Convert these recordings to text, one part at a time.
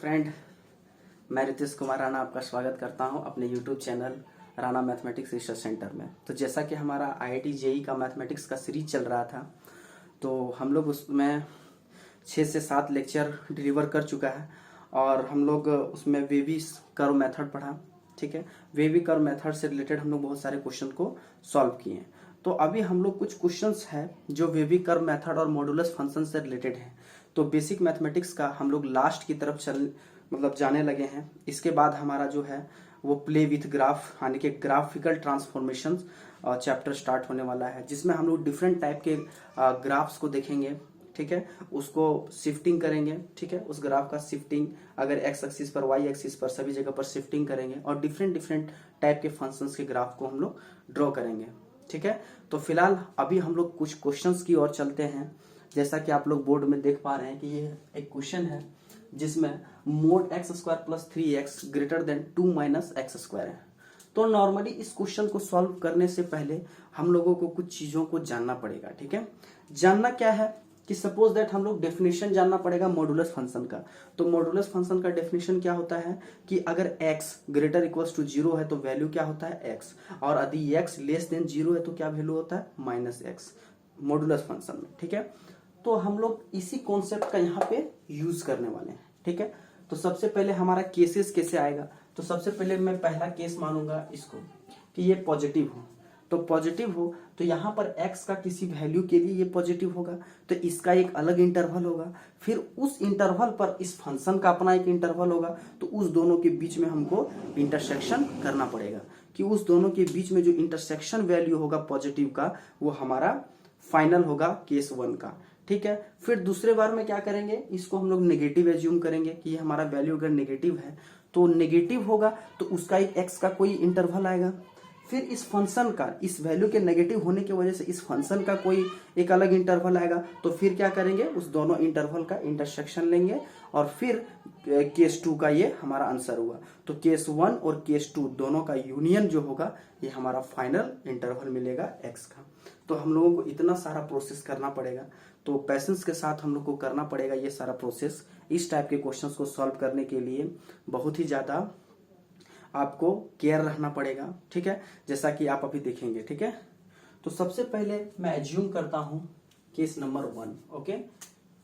Friend, मैं रितेश कुमार राणा आपका स्वागत करता हूं अपने YouTube channel Rana mathematics research centre में। तो जैसा कि हमारा आईआईटी जेई का मैथमेटिक्स का सीरीज चल रहा था, तो हम लोग उसमें 6 से 7 लेक्चर डिलीवर कर चुका है और हम लोग उसमें वेवी कर्व मेथड पढ़ा। ठीक है, वेवी कर्व मेथड से रिलेटेड हम लोग बहुत सारे क्वेश्चन को सॉल्व किए हैं। तो अभी हम लोग कुछ क्वेश्चंस हैं जो वेवी कर्व मेथड और मॉडुलस फंक्शन से रिलेटेड हैं। तो बेसिक मैथमेटिक्स का हम लोग लास्ट की तरफ जाने लगे हैं। इसके बाद हमारा जो है वो प्ले विथ ग्राफ यानी कि ग्राफिकल ट्रांसफॉर्मेशन चैप्टर स्टार्ट होने वाला है, जिसमें हम लोग डिफरेंट टाइप के ग्राफ्स को देखेंगे। ठीक है, उसको शिफ्टिंग करेंगे। ठीक है, उस ग्राफ का शिफ्टिंग अगर एक्स एक्सिस पर, वाई एक्सिस पर, सभी जगह पर शिफ्टिंग करेंगे और डिफरेंट टाइप के फंक्शंस के ग्राफ को हम लोग ड्रॉ करेंगे। ठीक है, तो फिलहाल अभी हम लोग कुछ क्वेश्चंस की ओर चलते हैं। जैसा कि आप लोग बोर्ड में देख पा रहे हैं कि ये एक क्वेश्चन है जिसमें mode x square plus 3x greater than 2 minus x square है। तो नॉर्मली इस क्वेश्चन को सॉल्व करने से पहले हम लोगों को कुछ चीजों को जानना पड़ेगा। ठीक है, जानना क्या है कि सपोज दैट हम लोग डेफिनेशन जानना पड़ेगा मॉडुलस फंक्शन का। तो मॉडुलस फंक्शन का डेफिनेशन क्या होता है कि अगर x ग्रेटर इक्वल्स टू 0 है तो वैल्यू क्या होता है x, और यदि x लेस देन 0 है तो क्या वैल्यू होता है माइनस x मॉडुलस फंक्शन में। ठीक है, तो हम लोग इसी कॉन्सेप्ट का यहाँ पे यूज करने वाले हैं। ठीक है, तो सबसे पहले हमारा केसेस कैसे आएगा। तो सबसे पहले मैं पहला केस मानूंगा इसको कि ये पॉजिटिव हो। तो पॉजिटिव हो तो यहाँ पर x का किसी वैल्यू के लिए ये पॉजिटिव होगा, तो इसका एक अलग इंटरवल होगा। फिर उस इंटरवल पर इस फंक्शन का अपना एक इंटरवल होगा। तो उस दोनों के बीच में हमको इंटरसेक्शन करना पड़ेगा कि उस दोनों के बीच में जो इंटरसेक्शन वैल्यू होगा पॉजिटिव का, वो हमारा फाइनल होगा केस 1 का। ठीक है, फिर दूसरे बार में क्या करेंगे, इसको हम लोग नेगेटिव एज्यूम करेंगे कि ये हमारा वैल्यू अगर नेगेटिव है तो नेगेटिव होगा तो उसका एक x का कोई इंटरवल आएगा। फिर इस फंक्शन का, इस वैल्यू के नेगेटिव होने की वजह से इस फंक्शन का कोई एक अलग इंटरवल आएगा। तो फिर क्या करेंगे, उस दोनों इंटरवल का इंटरसेक्शन लेंगे और फिर केस 2 का ये हमारा आंसर हुआ। तो केस 1 और केस 2 दोनों का यूनियन जो होगा ये हमारा फाइनल इंटरवल मिलेगा x का। तो हम लोगों को इतना सारा प्रोसेस करना पड़ेगा, तो पैसेंस के साथ हम लोग को करना पड़ेगा ये सारा प्रोसेस। इस टाइप के क्वेश्चंस को सॉल्व करने के लिए बहुत ही ज्यादा आपको केयर रखना पड़ेगा। ठीक है, जैसा कि आप अभी देखेंगे। ठीक है, तो सबसे पहले मैं एज्यूम करता हूं case number 1। Okay,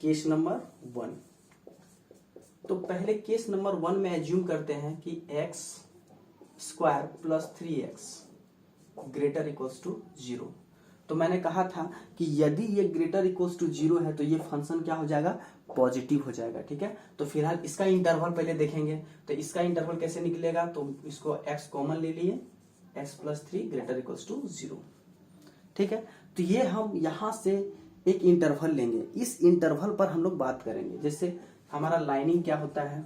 case number 1। तो पहले केस नंबर 1 में एज्यूम करते हैं कि x square plus 3x greater equals to 0। तो मैंने कहा था कि यदि ये ग्रेटर इक्वल्स टू 0 है तो ये फंक्शन क्या हो जाएगा, पॉजिटिव हो जाएगा। ठीक है, तो फिलहाल इसका इंटरवल पहले देखेंगे। तो इसका इंटरवल कैसे निकलेगा, तो इसको x कॉमन ले लिए, x plus 3 greater equals to 0। ठीक है, तो ये हम यहां से एक इंटरवल लेंगे, इस इंटरवल पर हम लोग बात करेंगे। जैसे हमारा लाइनिंग क्या होता है,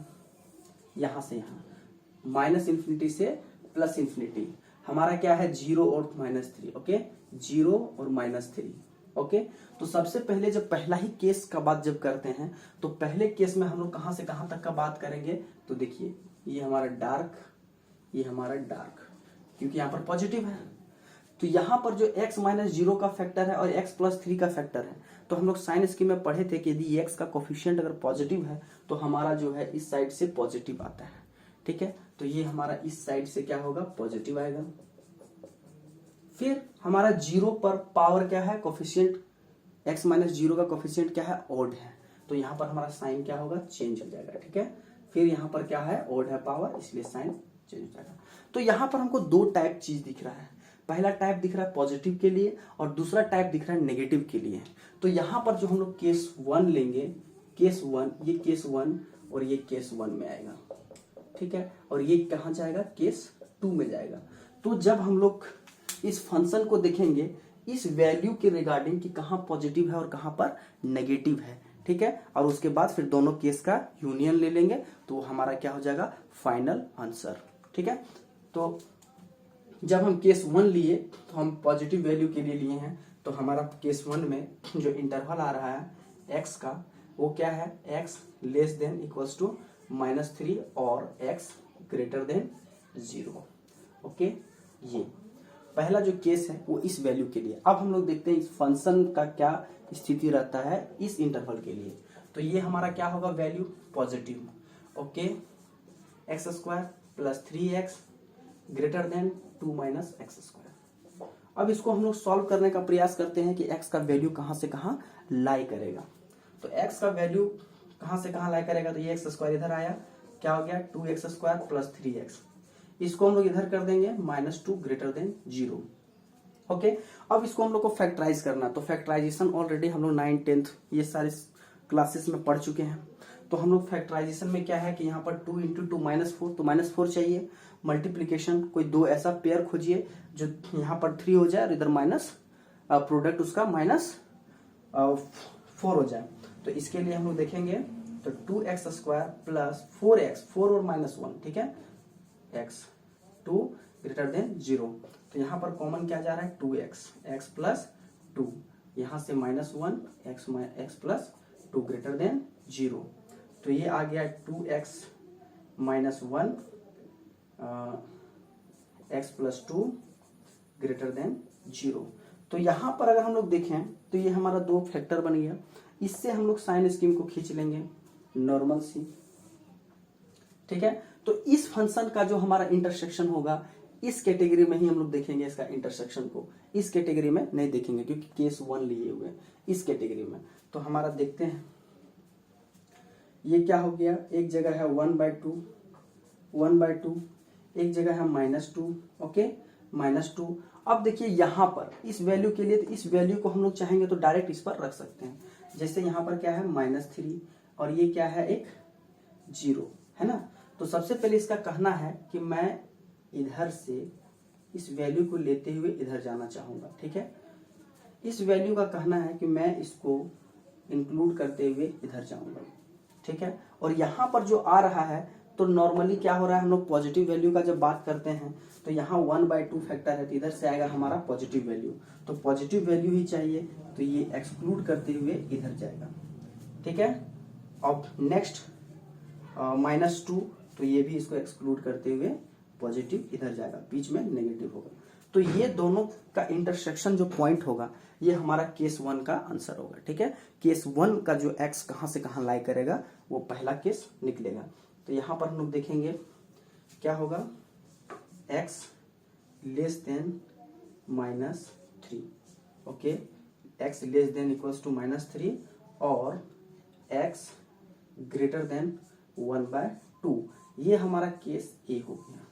यहां से यहां माइनस इंफिनिटी से प्लस इंफिनिटी, हमारा क्या है 0 और -3। ओके, 0 और -3। ओके, तो सबसे पहले जब पहला ही केस का बात जब करते हैं तो पहले केस में हम लोग कहां से कहां तक का बात करेंगे। तो देखिए ये हमारा डार्क, ये हमारा डार्क, क्योंकि यहां पर पॉजिटिव है। तो यहां पर जो x -0 का फैक्टर है और x प्लस 3 का फैक्टर है, तो हम लोग साइन स्कीम में पढ़े थे कि यदि x का कोफिशिएंट अगर पॉजिटिव है तो हमारा जो है इस साइड से पॉजिटिव आता है। ठीक है, तो ये हमारा इस साइड से क्या होगा, पॉजिटिव आएगा। फिर हमारा 0 पर पावर क्या है, कोफिशिएंट x -0 का कोफिशिएंट क्या है, ओड है। तो यहाँ पर हमारा साइन क्या होगा, चेंज हो जाएगा। ठीक है, फिर यहाँ पर क्या है, ओड है पावर, इसलिए साइन चेंज हो जाएगा। तो यहाँ पर हमको दो टाइप चीज दिख रहा है। पहला टाइप दिख रहा है पॉजिटिव के लिए और दूसरा टाइप दिख रहा है नेगेटिव के लिए। तो यहाँ पर जो हम लोग केस 1 लेंगे, केस 1, ये केस 1 और ये केस 1 में आएगा। ठीक है, और ये कहाँ जाएगा, केस 2 में जाएगा। तो जब हम लोग इस फंक्शन को देखेंगे इस वैल्यू के रिगार्डिंग कि कहां पॉजिटिव है और कहां पर नेगेटिव है। ठीक है, और उसके बाद फिर दोनों केस का यूनियन ले लेंगे तो हमारा क्या हो जाएगा, फाइनल आंसर। ठीक है, तो जब हम केस 1 लिए तो हम पॉजिटिव वैल्यू के लिए लिए हैं। तो हमारा केस 1 में जो इंटरवल आ रहा है x का, वो क्या है, x less than equals to -3 और x ग्रेटर देन 0। ओके, ये पहला जो केस है वो इस वैल्यू के लिए। अब हम लोग देखते हैं इस फंक्शन का क्या स्थिति रहता है इस इंटरवल के लिए। तो ये हमारा क्या होगा, value positive. Okay, x square plus 3x greater than 2 minus x square. अब इसको हम लोग सॉल्व करने का प्रयास करते हैं कि x का वैल्यू कहाँ से कहाँ लाई करेगा। तो x का वैल्यू कहाँ से कहाँ लाई करेगा, तो ये एक्स स्क्वायर इधर आया, क्या हो गया 2x स्क्वायर प्लस 3x। इसको हम लोग इधर कर देंगे -2 ग्रेटर देन 0। ओके, अब इसको हम लोग को फैक्टराइज करना, तो फैक्टराइजेशन ऑलरेडी हम लोग 9, 10th ये सारे क्लासेस में पढ़ चुके हैं। तो हम लोग फैक्टराइजेशन में क्या है कि यहाँ पर 2 × 2 -4, तो -4 चाहिए। मल्टीप्लीकेशन कोई दो ऐसा पेयर खोजिए जो यहाँ पर 3 हो जाए और इधर माइनस प्रोडक्ट उसका -4 हो जाए। तो इसके लिए हम लोग देखेंगे तो 2x स्क्वायर प्लस 4x, 4 और -1, ठीक है, x 2 ग्रेटर देन 0। तो यहाँ पर कॉमन क्या जा रहा है 2x, x प्लस 2, यहाँ से -1 x प्लस 2 ग्रेटर देन 0। तो ये आ गया 2x minus 1 x plus 2 greater then 0। तो यहाँ पर अगर हम लोग देखें तो ये हमारा दो फैक्टर बन गया। इससे हम लोग साइन स्कीम को खींच लेंगे नॉर्मल सी, ठीक है। तो इस फंक्शन का जो हमारा इंटरसेक्शन होगा इस कैटेगरी में ही हम लोग देखेंगे, इसका इंटरसेक्शन को इस कैटेगरी में नहीं देखेंगे क्योंकि केस 1 लिए हुए इस कैटेगरी में। तो हमारा देखते हैं ये क्या हो गया, एक जगह है 1/2, 1/2, एक जगह है -2, ओके, -2। अब देखिए यहाँ पर इस वैल्यू के लिए, तो इस वैल्यू को हम लोग चाहेंगे तो डायरेक्ट इस पर रख सकते हैं। जैसे यहाँ पर क्या है -3 और ये क्या है एक 0, है ना। तो सबसे पहले इसका कहना है कि मैं इधर से इस वैल्यू को लेते हुए इधर जाना चाहूंगा, ठीक है। इस वैल्यू का कहना है कि मैं इसको इंक्लूड करते हुए इधर जाऊंगा, ठीक है। और यहाँ पर जो आ रहा है तो नॉर्मली क्या हो रहा है, हम लोग पॉजिटिव वैल्यू का जब बात करते हैं तो यहाँ 1/2 फैक्टर है, तो इधर से आएगा हमारा पॉजिटिव वैल्यू, तो पॉजिटिव वैल्यू ही चाहिए, तो ये एक्सक्लूड करते हुए इधर जाएगा, ठीक है। अब नेक्स्ट -2, तो ये भी इसको एक्सक्लूड करते हुए पॉजिटिव इधर जाएगा, बीच में नेगेटिव होगा। तो ये दोनों का इंटरसेक्शन जो पॉइंट होगा ये हमारा केस 1 का आंसर होगा, ठीक है। केस 1 का जो x कहां से कहां लाई करेगा वो पहला केस निकलेगा। तो यहां पर हम लोग देखेंगे क्या होगा, x less than -3, okay, x less than equals to -3 और x ग्रेटर देन 1/2। ये हमारा केस ए हो गया।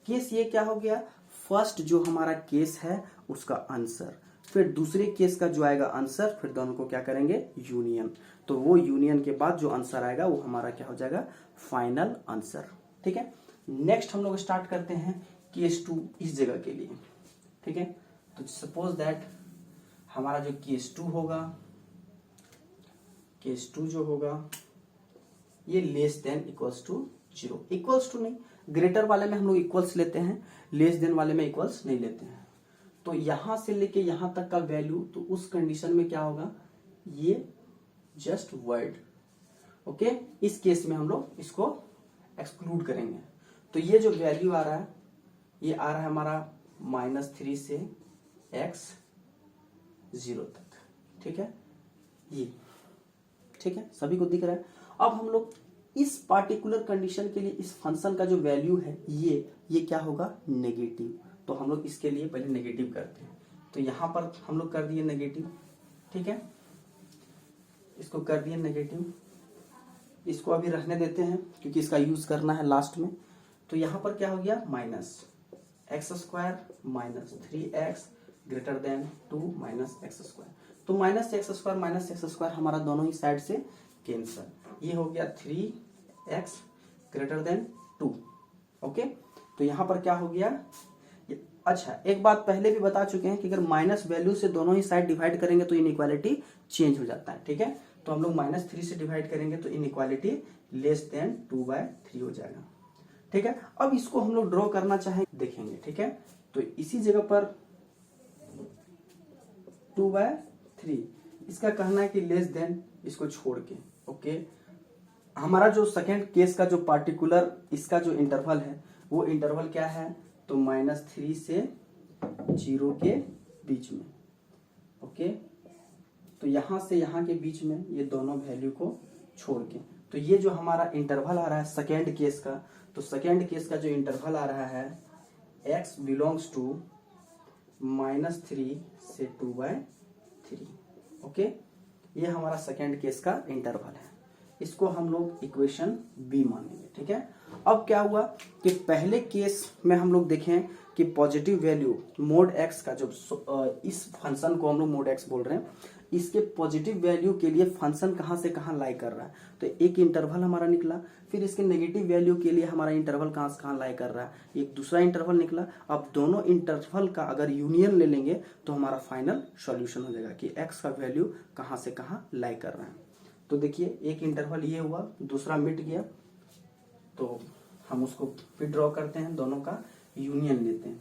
केस ये क्या हो गया, फर्स्ट जो हमारा केस है उसका आंसर, फिर दूसरे केस का जो आएगा आंसर, फिर दोनों को क्या करेंगे यूनियन। तो वो यूनियन के बाद जो आंसर आएगा वो हमारा क्या हो जाएगा फाइनल आंसर, ठीक है। नेक्स्ट हम लोग स्टार्ट करते हैं केस 2 इस जगह के लिए, ठीक है। तो सपोज दैट हमारा जो केस 2 होगा, केस 2 जो होगा ये less than equals to 0, equals to नहीं, ग्रेटर वाले में हम लोग इक्वल्स लेते हैं, लेस देन वाले में इक्वल्स नहीं लेते हैं। तो यहां से लेके यहां तक का वैल्यू, तो उस कंडीशन में क्या होगा, ये जस्ट वर्ड, ओके। इस केस में हम लोग इसको एक्सक्लूड करेंगे। तो ये जो वैल्यू आ रहा है ये आ रहा है हमारा -3 से x 0 तक, ठीक है, ये ठीक है, सभी को दिख रहा है। अब हम लोग इस पार्टिकुलर कंडीशन के लिए इस फंक्शन का जो वैल्यू है ये क्या होगा नेगेटिव। तो हम लोग इसके लिए पहले नेगेटिव करते हैं। तो यहां पर हम लोग कर दिए नेगेटिव, ठीक है, इसको कर दिए नेगेटिव, इसको अभी रहने देते हैं क्योंकि इसका यूज करना है लास्ट में। तो यहां पर क्या हो गया -x² -3x greater than 2 -x²। तो -x² हमारा दोनों ही साइड से कैंसल, ये हो गया 3x ग्रेटर देन 2, ओके। तो यहां पर क्या हो गया, अच्छा एक बात पहले भी बता चुके हैं कि अगर माइनस वैल्यू से दोनों ही साइड डिवाइड करेंगे तो इनइक्वालिटी चेंज हो जाता है, ठीक है। तो हम लोग -3 से डिवाइड करेंगे तो इनइक्वालिटी लेस देन 2/3 हो जाएगा, ठीक है। अब इसको हम लोग ड्रॉ करना चाहें देखेंगे, ठीक है। तो इसी जगह पर 2/3 इसका कहना है कि लेस देन इसको छोड़ के, ओके। हमारा जो सेकेंड केस का जो पार्टिकुलर इसका जो इंटरवल है वो इंटरवल क्या है, तो -3 से 0 के बीच में, ओके। तो यहां से यहां के बीच में ये दोनों वैल्यू को छोड़ के तो ये जो हमारा इंटरवल आ रहा है सेकेंड केस का, तो सेकेंड केस का जो इंटरवल आ रहा है x बिलोंग्स टू -3 से 2/3। ओके, ये हमारा सेकेंड केस का इंटरवल है, इसको हम लोग इक्वेशन बी मानेंगे। ठीक है, अब क्या हुआ कि पहले केस में हम लोग देखें कि पॉजिटिव वैल्यू मोड एक्स का, जो इस फंक्शन को हम लोग मोड एक्स बोल रहे हैं, इसके पॉजिटिव वैल्यू के लिए फंक्शन कहाँ से कहाँ लाई कर रहा है। तो एक इंटरवल हमारा निकला, फिर इसके नेगेटिव वैल्यू के लिए हमारा इंटरवल कहाँ से कहाँ लाई कर रहा है, एक दूसरा इंटरवल निकला। अब दोनों इंटरवल का अगर यूनियन ले लेंगे तो हमारा फाइनल सॉल्यूशन हो जाएगा कि एक्स का वैल्यू कहाँ से कहाँ लाई कर रहा है। तो देखिए एक इंटरवल ये हुआ, दूसरा मिट गया, तो हम उसको फिर ड्रॉ करते हैं, दोनों का यूनियन लेते हैं।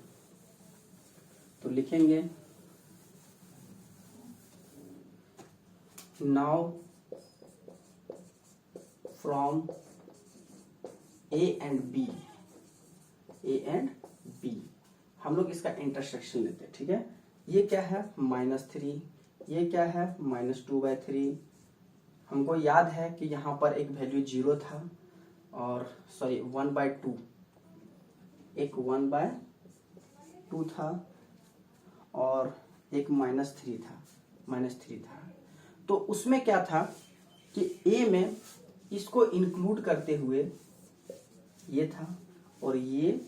तो लिखेंगे now from A and B, हम लोग इसका इंटरसेक्शन लेते हैं। ठीक है, ये क्या है -3, ये क्या है -2/3। हमको याद है कि यहाँ पर एक वैल्यू 0 था और 1/2, एक 1/2 था और एक -3 था। तो उसमें क्या था कि ए में इसको इंक्लूड करते हुए ये था और ये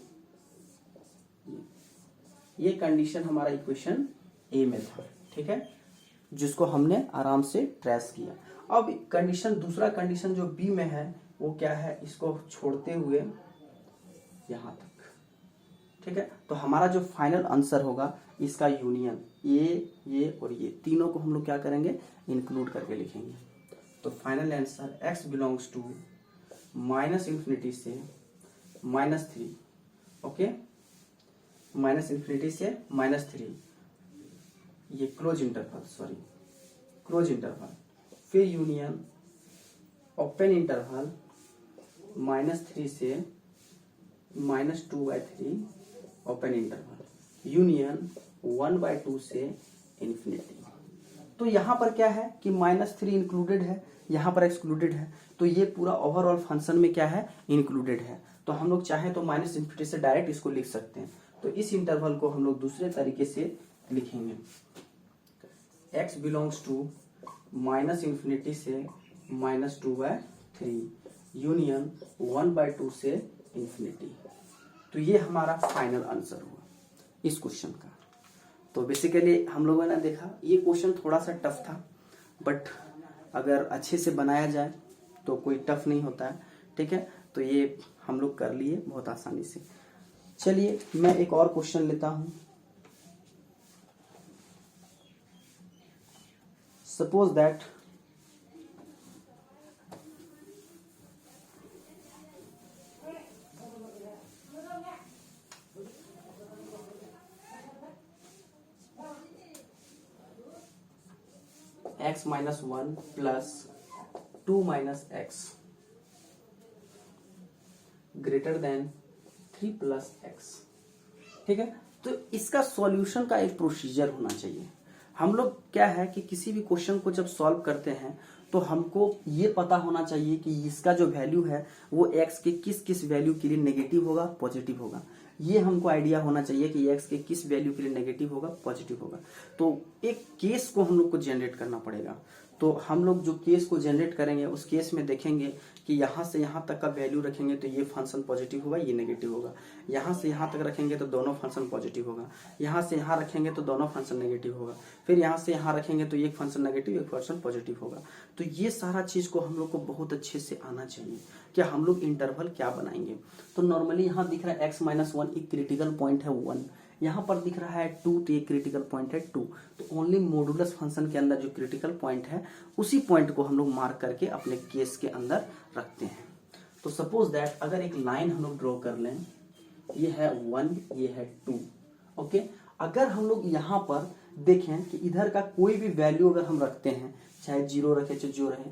कंडीशन हमारा इक्वेशन ए में था। ठीक है, जिसको हमने आराम से ट्रेस किया। अब कंडीशन, दूसरा कंडीशन जो बी में है वो क्या है, इसको छोड़ते हुए यहां तक। ठीक है, तो हमारा जो फाइनल आंसर होगा इसका यूनियन ये और ये तीनों को हम लोग क्या करेंगे, इंक्लूड करके लिखेंगे। तो final answer x belongs to -∞ से -3। ओके, -∞ से -3, ये क्लोज इंटरवल, फिर यूनियन ओपन इंटरवल -3 से -2/3 ओपन इंटरवल, यूनियन 1/2 से इन्फिनिटी। तो यहाँ पर क्या है कि -3 इंक्लूडेड है, यहाँ पर एक्सक्लूडेड है, तो ये पूरा ओवरऑल फंक्शन में क्या है, इंक्लूडेड है। तो हम लोग चाहे तो -∞ से डायरेक्ट इसको लिख सकते हैं। तो इस इंटरवल को हम लोग दूसरे तरीके से लिखेंगे, x बिलोंग्स टू -∞ से -2/3, यूनियन 1/2 से इन्फिनिटी। तो ये हमारा फाइनल आंसर हुआ इस क्वेश्चन का। तो बेसिकली हम लोगों ने देखा ये क्वेश्चन थोड़ा सा टफ था, बट अगर अच्छे से बनाया जाए तो कोई टफ नहीं होता है। ठीक है, तो ये हम लोग कर लिए बहुत आसानी से। चलिए मैं एक और क्वेश्चन लेता हूं। Suppose that x - 1 plus 2 - x greater then 3 + x। ठीक है, तो इसका सॉल्यूशन का एक प्रोसीजर होना चाहिए। हम लोग क्या है कि किसी भी क्वेश्चन को जब सॉल्व करते हैं तो हमको ये पता होना चाहिए कि इसका जो वैल्यू है वो x के किस किस वैल्यू के लिए नेगेटिव होगा, पॉजिटिव होगा। ये हमको आइडिया होना चाहिए कि x के किस वैल्यू के लिए नेगेटिव होगा, पॉजिटिव होगा। तो एक केस को हम लोग को जनरेट करना पड़ेगा। तो हम लोग जो केस को जनरेट करेंगे उस केस में देखेंगे कि यहाँ से यहाँ तक का वैल्यू रखेंगे तो ये फंक्शन पॉजिटिव होगा, ये नेगेटिव होगा। यहाँ से यहाँ तक रखेंगे तो दोनों फंक्शन पॉजिटिव होगा। यहाँ से यहाँ रखेंगे तो दोनों फंक्शन नेगेटिव होगा। फिर यहाँ से यहाँ रखेंगे तो एक फंक्शन नेगेटिव, एक फंक्शन पॉजिटिव होगा। तो ये सारा चीज को हम लोग को बहुत अच्छे से आना चाहिए कि हम लोग इंटरवल क्या बनाएंगे। तो नॉर्मली यहाँ दिख रहा है x - 1 एक क्रिटिकल पॉइंट है 1, यहाँ पर दिख रहा है 2 तो ये क्रिटिकल पॉइंट है 2। तो ओनली मॉडुलस फंक्शन के अंदर जो क्रिटिकल पॉइंट है उसी पॉइंट को हम लोग मार्क करके अपने केस के अंदर रखते हैं। तो सपोज दैट अगर एक लाइन हम लोग ड्रॉ कर लें, ये है 1, ये है 2। ओके, अगर हम लोग यहाँ पर देखें कि इधर का कोई भी वैल्यू अगर हम रखते हैं, चाहे 0 रखे चाहे जो रहे,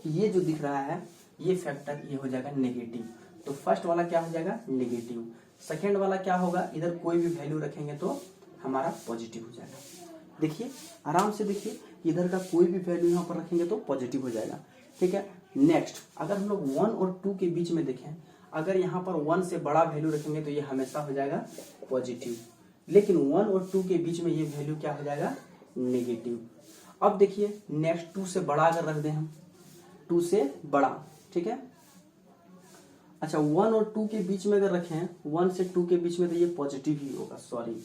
ये जो दिख रहा है ये फैक्टर ये हो जाएगा नेगेटिव। तो फर्स्ट वाला क्या हो जाएगा, नेगेटिव। सेकेंड वाला क्या होगा, इधर कोई भी वैल्यू रखेंगे तो हमारा पॉजिटिव हो जाएगा। देखिए आराम से देखिए, इधर का कोई भी वैल्यू यहाँ पर रखेंगे तो पॉजिटिव हो जाएगा। ठीक है, नेक्स्ट अगर हम लोग 1 और 2 के बीच में देखें, अगर यहाँ पर 1 से बड़ा वैल्यू रखेंगे तो ये हमेशा हो जाएगा पॉजिटिव, लेकिन 1 और 2 के बीच में ये वैल्यू क्या हो जाएगा, नेगेटिव। अब देखिए नेक्स्ट 2 से बड़ा अगर रख दें हम, 2 से बड़ा, ठीक है। अच्छा 1 और 2 के बीच में अगर रखें, 1 से 2 के बीच में तो ये पॉजिटिव ही होगा, सॉरी,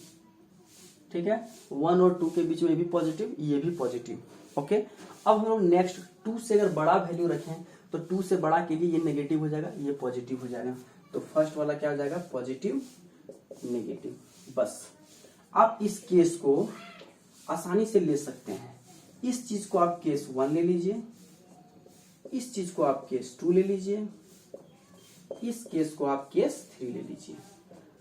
ठीक है। 1 और 2 के बीच में भी पॉजिटिव, ये भी पॉजिटिव, ओके। अब हम लोग नेक्स्ट 2 से अगर बड़ा वैल्यू रखें तो 2 से बड़ा के लिए ये नेगेटिव हो जाएगा, ये पॉजिटिव हो जाएगा। तो फर्स्ट वाला क्या हो जाएगा, पॉजिटिव नेगेटिव। बस आप इस केस को आसानी से ले सकते हैं। इस चीज को आप केस 1 ले लीजिए, इस चीज को आप केस 2 ले लीजिए, इस केस को आप केस 3 ले लीजिए,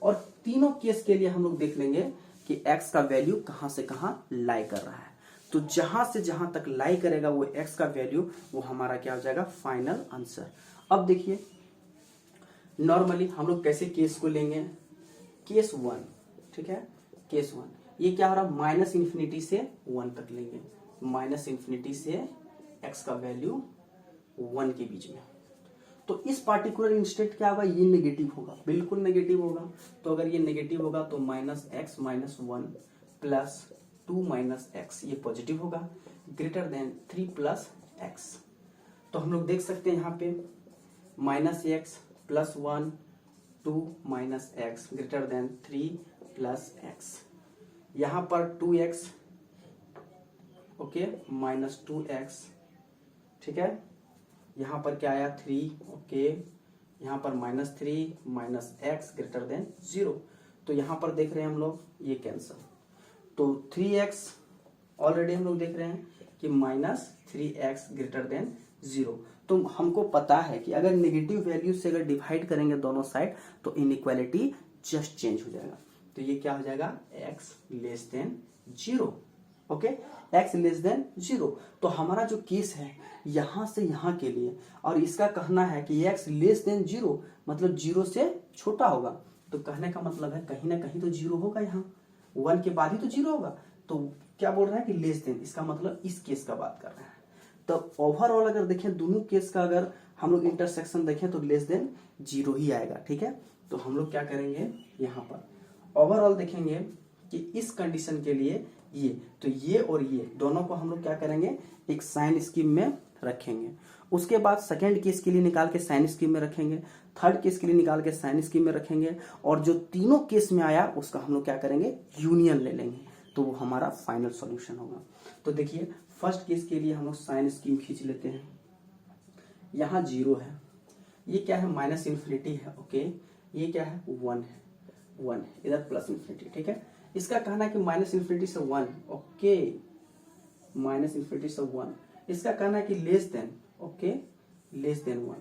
और तीनों केस के लिए हम लोग देख लेंगे कि x का वैल्यू कहां से कहां लाई कर रहा है। तो जहां से जहां तक लाई करेगा वो x का वैल्यू, वो हमारा क्या हो जाएगा, फाइनल आंसर। अब देखिए नॉर्मली हम लोग कैसे केस को लेंगे, केस 1, ठीक है, केस 1 ये क्या हो रहा है, माइनस इन्फिनिटी से 1 तक लेंगे, माइनस इन्फिनिटी से x का वैल्यू 1 के बीच में। तो इस पार्टिकुलर इंस्टेंट क्या होगा, ये नेगेटिव होगा, बिल्कुल नेगेटिव होगा। तो अगर ये नेगेटिव होगा तो minus x minus 1 plus 2 minus x, ये पॉजिटिव होगा, ग्रेटर देन 3 प्लस एक्स। तो हम लोग देख सकते हैं यहाँ पे minus x plus 1 2 minus x greater than 3 plus x. यहाँ पर 2x, ओके, माइनस 2x, ठीक है। यहाँ पर क्या आया 3, ओके, यहाँ पर minus 3 minus x greater than 0। तो यहाँ पर देख रहे हैं हम लोग ये कैंसल, तो 3x ऑलरेडी हम लोग देख रहे हैं कि माइनस 3x ग्रेटर देन 0। तो हमको पता है कि अगर नेगेटिव वैल्यू से अगर डिवाइड करेंगे दोनों साइड तो इनइक्वालिटी जस्ट चेंज हो जाएगा। तो ये क्या हो जाएगा, x less then 0, okay, x less then 0। तो हमारा जो केस है यहां से यहां के लिए, और इसका कहना है कि x लेस देन 0 मतलब 0 से छोटा होगा। तो कहने का मतलब है कहीं ना कहीं तो 0 होगा, यहाँ 1 के बाद ही तो 0 होगा। तो क्या बोल रहा है कि लेस देन, इसका मतलब इस केस का बात कर रहा है। तो ओवरऑल अगर देखें दोनों केस का, अगर हम लोग इंटरसेक्शन देखें तो लेस देन 0 ही आएगा, ठीक है। तो हम लोग क्या करेंगे, यहाँ पर ओवरऑल देखेंगे कि इस कंडीशन के लिए ये, तो ये और ये दोनों को हम लोग क्या करेंगे, एक साइन स्कीम में रखेंगे। उसके बाद सेकंड केस के लिए निकाल के साइन स्कीम में रखेंगे, थर्ड केस के लिए निकाल के साइन स्कीम में रखेंगे, और जो तीनों केस में आया उसका हम लोग क्या करेंगे, यूनियन ले लेंगे, तो वो हमारा फाइनल सॉल्यूशन होगा। तो देखिए फर्स्ट केस के लिए हम लोग साइन स्कीम खींच लेते हैं। यहाँ 0 है, ये क्या है, माइनस इन्फिनिटी है, ओके, ये क्या है, 1 है, 1 है, इधर प्लस इन्फिनिटी, ठीक है। इसका कहना है कि माइनस इन्फिनिटी से 1, ओके, माइनस इन्फिनिटी से 1। इसका कहना है कि less than, okay, less than 1।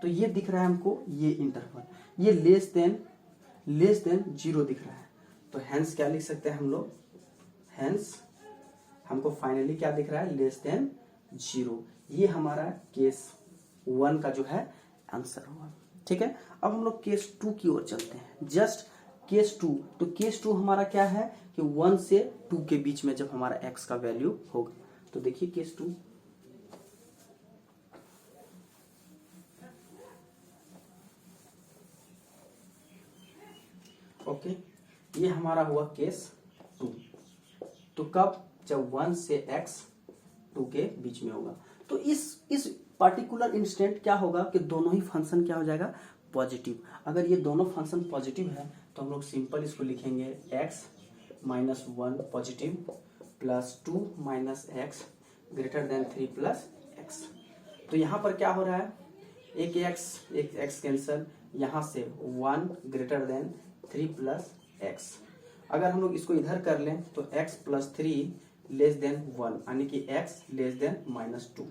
तो ये दिख रहा है हमको, ये इंटरवल, ये लेस देन 0 दिख रहा है। तो हेंस क्या लिख सकते हैं हम लोग, हेंस हमको फाइनली क्या दिख रहा है, लेस देन 0। ये हमारा केस 1 का जो है आंसर होगा, ठीक है। अब हम लोग केस 2 की ओर चलते हैं, जस्ट केस 2। तो केस 2 हमारा क्या है कि 1 से 2 के बीच में जब हमारा x का वैल्यू होगा। तो देखिए केस 2, ओके, ये हमारा हुआ केस 2। तो कब, जब 1 से x 2 के बीच में होगा। तो इस पार्टिकुलर इंस्टेंट क्या होगा कि दोनों ही फंक्शन क्या हो जाएगा, पॉजिटिव। अगर ये दोनों फंक्शन पॉजिटिव है तो हम लोग सिंपल इसको लिखेंगे x minus 1 positive plus 2 minus x greater than 3 plus x. तो यहाँ पर क्या हो रहा है, एक x कैंसल, यहाँ से 1 ग्रेटर देन 3 प्लस एक्स। अगर हम लोग इसको इधर कर लें तो x प्लस 3 लेस देन 1, यानी कि x लेस देन माइनस 2।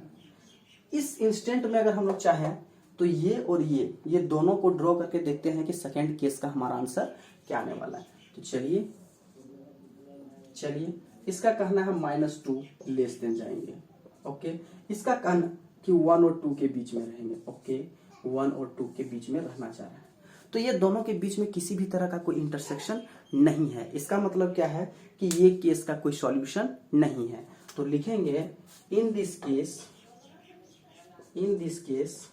इस इंस्टेंट में अगर हम लोग चाहें तो ये और ये दोनों को ड्रॉ करके देखते हैं कि सेकेंड केस का हमारा आंसर क्या आने वाला है। तो चलिए इसका कहना है माइनस 2 लेस देन जाएंगे, ओके। इसका कहना कि 1 और 2 के बीच में रहेंगे, ओके, 1 और 2 के बीच में रहना चाह रहा है। तो ये दोनों के बीच में किसी भी तरह का कोई इंटरसेक्शन नहीं है। इसका मतलब क्या है कि ये केस का कोई सॉल्यूशन नहीं है। तो लिखेंगे in this case in this case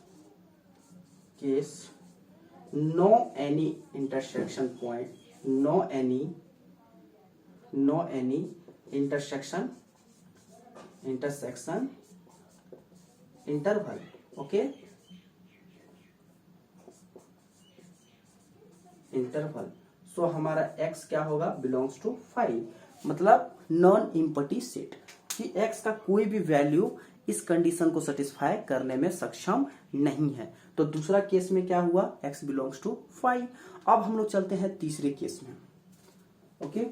no any intersection point, no any intersection interval. Okay, interval. So हमारा x क्या होगा, बिलोंग्स टू 5, मतलब नॉन इम्पटी सेट कि x का कोई भी वैल्यू इस कंडीशन को सेटिस्फाई करने में सक्षम नहीं है। तो दूसरा केस में क्या हुआ, x बिलोंग्स टू 5। अब हम लोग चलते हैं तीसरे केस में। ओके,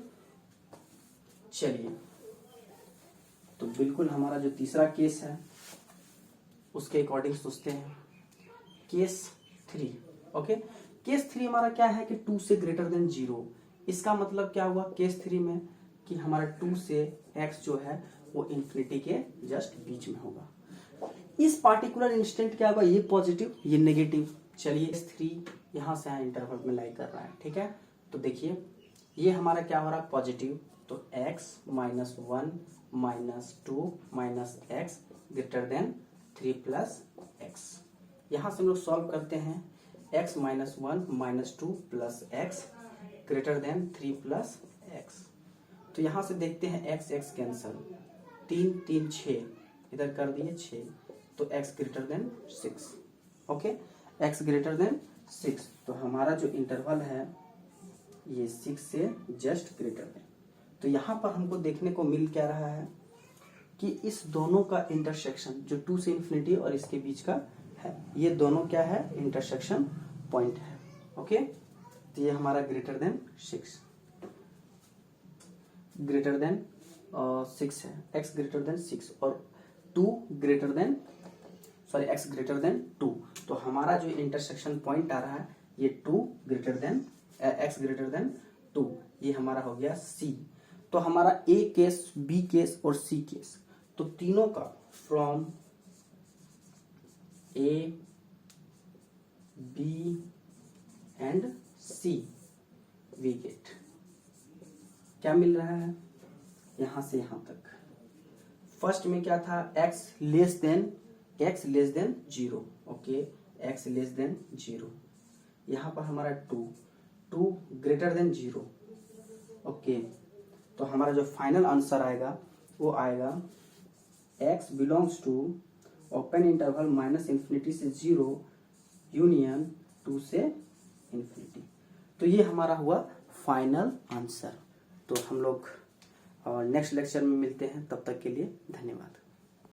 चलिए, तो बिल्कुल हमारा जो तीसरा केस है उसके अकॉर्डिंग सोचते हैं। केस 3। ओके, केस 3 हमारा क्या है कि 2 से ग्रेटर देन 0। इसका मतलब क्या हुआ केस 3 में कि हमारा 2 से x जो है वो इंफिनिटी के जस्ट बीच में होगा। इस पार्टिकुलर इंस्टेंट क्या होगा, ये पॉजिटिव ये नेगेटिव। चलिए, केस 3 यहां से यहाँ इंटरवल में लाई कर रहा है, ठीक है। तो देखिए ये हमारा क्या हो रहा है, पॉजिटिव, तो x -1 -2 -x greater then 3 + x। यहां से हम लोग सॉल्व करते हैं, x -1 -2 + x greater then 3 + x। तो यहां से देखते हैं x x कैंसल, 3 3 6 इधर कर दिए 6, तो x greater then 6। Okay, x greater then 6, तो हमारा जो इंटरवल है ये 6 से जस्ट ग्रेटर देन। तो यहाँ पर हमको देखने को मिल क्या रहा है कि इस दोनों का इंटरसेक्शन जो 2 से इंफिनिटी और इसके बीच का है, ये दोनों क्या है, इंटरसेक्शन पॉइंट है। ओके, तो ये हमारा ग्रेटर देन 6 है, x ग्रेटर देन 6 और 2 greater than x greater than 2। तो हमारा जो इंटरसेक्शन पॉइंट आ रहा है ये 2 greater than x greater than 2, ये हमारा हो गया C। तो हमारा A केस, B केस और C केस, तो तीनों का from A B and C we get क्या मिल रहा है, यहां से यहां तक। फर्स्ट में क्या था, x less then 0। Okay, x less then 0। यहां पर हमारा 2 ग्रेटर देन 0। ओके, तो हमारा जो फाइनल आंसर आएगा वो आएगा x belongs to open interval -∞ से 0 यूनियन 2 से इंफिनिटी। तो ये हमारा हुआ फाइनल आंसर। तो हम लोग नेक्स्ट लेक्चर में मिलते हैं, तब तक के लिए धन्यवाद।